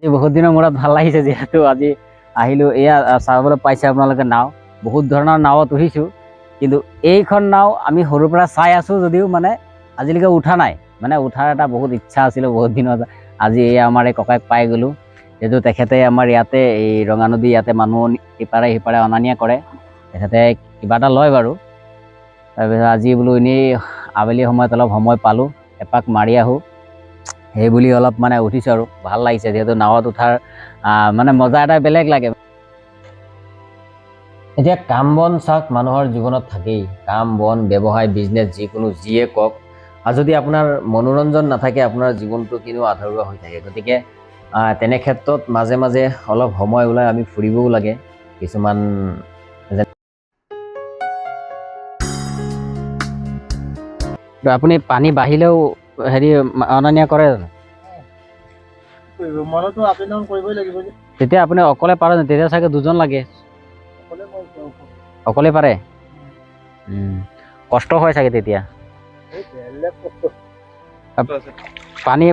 আজি বহুত দিনৰ মূৰত ভাল লাগিছে, যিহেতু আজি আহিলো এয়া চাবলৈ পাইছে আপোনালোকে নাও। বহুত ধৰণৰ নাৱত উঠিছোঁ, কিন্তু এইখন নাও আমি সৰুৰ পৰা চাই আছোঁ যদিও মানে আজিলৈকে উঠা নাই। মানে উঠাৰ এটা বহুত ইচ্ছা আছিলে বহুত দিনত। আজি এয়া আমাৰ এই ককাইক পাই গ'লোঁ, যিহেতু তেখেতে আমাৰ ইয়াতে এই ৰঙা নদী ইয়াতে মানুহ ইপাৰে সিপাৰে অনা নিয়া কৰে। তেখেতে কিবা এটা লয় বাৰু। তাৰপিছত আজি বোলো এনেই আবেলি সময়ত অলপ সময় পালোঁ, এপাক মাৰি আহোঁ সেই বুলি অলপ মানে উঠিছোঁ আৰু ভাল লাগিছে, যিহেতু নাৱত উঠাৰ মানে মজা এটা বেলেগ লাগে। এতিয়া কাম বন চাওক মানুহৰ জীৱনত থাকেই, কাম বন ব্যৱসায় বিজনেছ যিকোনো যিয়ে কওক, আৰু যদি আপোনাৰ মনোৰঞ্জন নাথাকে আপোনাৰ জীৱনটো কিনো আধৰুৱা হৈ থাকে। গতিকে তেনে ক্ষেত্ৰত মাজে মাজে অলপ সময় ওলাই আমি ফুৰিবও লাগে। কিছুমান আপুনি পানী বাঢ়িলেও হেৰি অনা নিয়া কৰে জানো? তেতিয়া আপুনি অকলে পাৰে জানো? তেতিয়া চাগে দুজন লাগে। অকলে পাৰে? কষ্ট হয় চাগে তেতিয়া।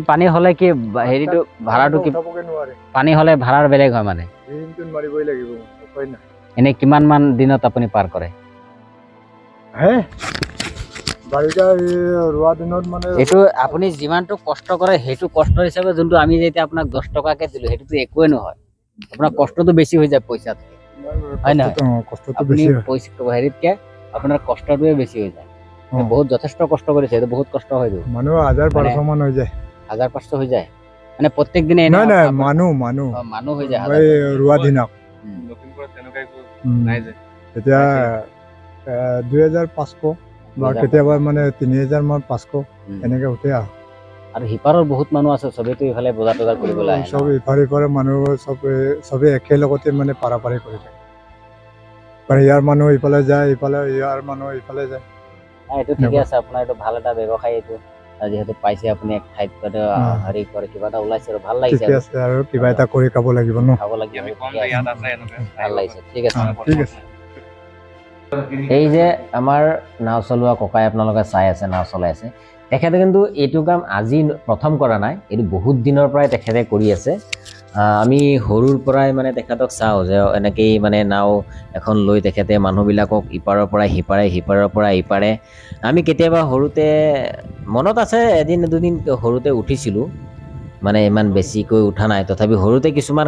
পানী হলে কি হেৰিটো ভাড়াটো কি পানী হলে ভাড়াৰ বেলেগ হয় মানে? এনে কিমান মান দিনত আপুনি পাৰ কৰে? এইটো আপুনি যিমানটো কষ্ট কৰে সেইটো কষ্ট হিচাপে যোনটো আমি যেতিয়া আপোনাক 10 টকাকে দিলো সেইটোতো একোৱে নহয়। আপোনাৰ কষ্টটো বেছি হৈ যায় পইচাত, হয় নহয়? আপুনি হেৰিতকে আপোনাৰ কষ্টটোৱে বেছি হৈ যায়। বহুত যথেষ্ট কষ্ট কৰিছে, এইটো বহুত কষ্ট হৈ যাব। মানুহ 1000-1200 মান হৈ যায়। 1000-500 হৈ যায় মানে প্ৰত্যেক দিনে? নাই মানুহ হৈ যায় ৰোৱা দিনক তেতিয়া 2500 বা কেতিয়াবা মানে 3000 মান 500 এনেকে উঠে আৰু সিপাৰৰ বহুত মানুহ আছে, চবেইতো ইফালে বজাৰ তজাৰ কৰিবলৈ আহে। চব ইফালে মানুহ চবে একেলগতে মানে পাৰাপাৰি কৰি থাকে। ইয়াৰ মানুহ ইফালে যায়, ইফালে ইয়াৰ মানুহ ইফালে যায়। এইটো ঠিকে আছে, আপোনাৰ এইটো ভাল এটা ব্যৱসায়। এইটো যিহেতু পাইছে আপুনি এক ঠাইত হেৰি কৰে, কিবা এটা ওলাইছে আৰু ভাল লাগিছে। ঠিকে আছে, আৰু কিবা এটা কৰি খাব লাগিব ন? খাব লাগিব, ভাল লাগিছে। ঠিক আছে, ঠিক আছে। এই যে আমাৰ নাও চলোৱা ককাই আপোনালোকে চাই আছে, নাও চলাই আছে। তেখেতে কিন্তু এইটো কাম আজি প্ৰথম কৰা নাই, এইটো বহুত দিনৰ পৰাই তেখেতে কৰি আছে। আমি সৰুৰ পৰাই মানে তেখেতক চাওঁ যে এনেকেই মানে নাও এখন লৈ তেখেতে মানুহবিলাকক ইপাৰৰ পৰা সিপাৰে, সিপাৰৰ পৰা ইপাৰে। আমি কেতিয়াবা সৰুতে মনত আছে এদিন দুদিন সৰুতে উঠিছিলোঁ, মানে ইমান বেছিকৈ উঠা নাই। তথাপি সৰুতে কিছুমান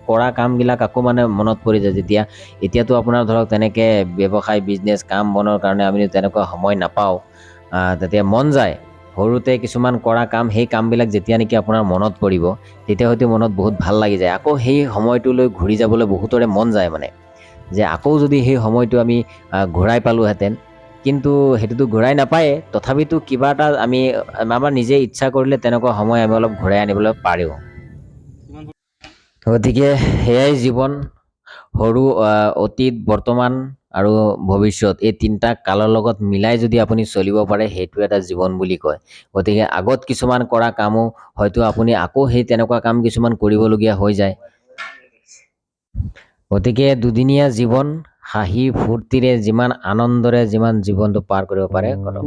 কৰা কামবিলাক আকৌ মানে মনত পৰি যায়। এতিয়াতো আপোনাৰ ধৰক তেনেকৈ ব্যৱসায় বিজনেছ কাম বনৰ কাৰণে আমি তেনেকুৱা সময় নাপাওঁ। তেতিয়া মন যায় সৰুতে কিছুমান কৰা কাম, সেই কামবিলাক যেতিয়া নেকি আপোনাৰ মনত পৰিব তেতিয়া হয়তো মনত বহুত ভাল লাগি যায়। আকৌ সেই সময়টোলৈ ঘূৰি যাবলৈ বহুতৰে মন যায়, মানে যে আকৌ যদি সেই সময়টো আমি ঘূৰাই পালোহেঁতেন। কিন্তু সেইটোতো ঘূৰাই নাপায়ে, তথাপিতো কিবা এটা আমি আমাৰ নিজে ইচ্ছা কৰিলে তেনেকুৱা সময় আমি অলপ ঘূৰাই আনিবলৈ পাৰোঁ। গতিকে সেয়াই জীৱন। সৰু অতীত, বৰ্তমান আৰু ভৱিষ্যত, এই তিনিটা কালৰ লগত মিলাই যদি আপুনি চলিব পাৰে সেইটো এটা জীৱন বুলি কয়। গতিকে আগত কিছুমান কৰা কামো হয়তো আপুনি আকৌ সেই তেনেকুৱা কাম কিছুমান কৰিবলগীয়া হৈ যায়। গতিকে দুদিনীয়া জীৱন, হাঁহি ফূৰ্তিৰে যিমান আনন্দৰে যিমান জীৱনটো পাৰ কৰিব পাৰে কৰক।